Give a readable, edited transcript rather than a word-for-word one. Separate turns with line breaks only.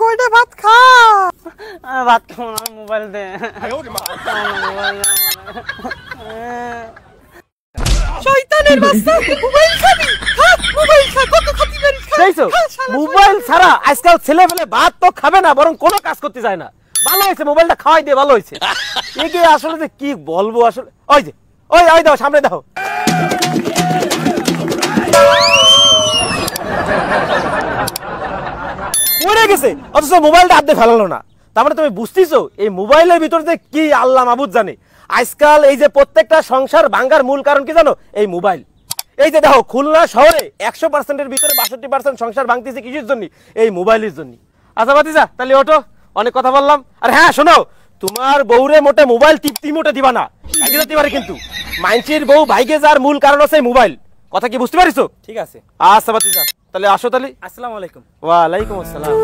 কয়টা ভাত খা।
ভাত খাবো না, মোবাইল দে।
শয়তানের বাচ্চা, মোবাইল খাবি? খা, মোবাইল খা, কত খাবি বেরি খা।
দেখছো মোবাইল ছাড়া আজকাল ছেলে পেলে ভাত তো খাবে না, বরং কোনো কাজ করতে যায় না। ভালো হয়েছে মোবাইলটা খাওয়াই দিয়ে, ভালো হয়েছে। একে আসলে যে কি বলবো আসলে। ওই যে ওই ওই দাও, সামনে দাও। পড়ে গেছে, অথচ মোবাইলটা হাতে ফেলালো না। তার মানে তুমি বুঝতেছো এই মোবাইলের ভিতর যে কি আল্লাহ মাবুদ জানে। আজকাল এই যে প্রত্যেকটা সংসার ভাঙার মূল কারণ কি জানো? এই মোবাইল। এই যে দেখো খুলনা শহরে 100%-এর ভিতরে 62% সংসার ভাঙতেছে কিসের জন্য? এই মোবাইলের জন্য। আচ্ছা ভাতিজা, তাহলে ওঠো, অনেক কথা বললাম। আর হ্যাঁ শোনো, তোমার বউরে মোটে মোবাইল টিপতি মোটে দিবা না, একই দিতে পারে কিন্তু। মাইনচির বউ ভাইগে যার মূল কারণ আছে মোবাইল। কথা কি বুঝতে পারিছো?
ঠিক আছে।
আচ্ছা ভাতিজা, তাহলে আসো তাহলে।
আসসালামু আলাইকুম।
ওয়ালাইকুম আসসালাম।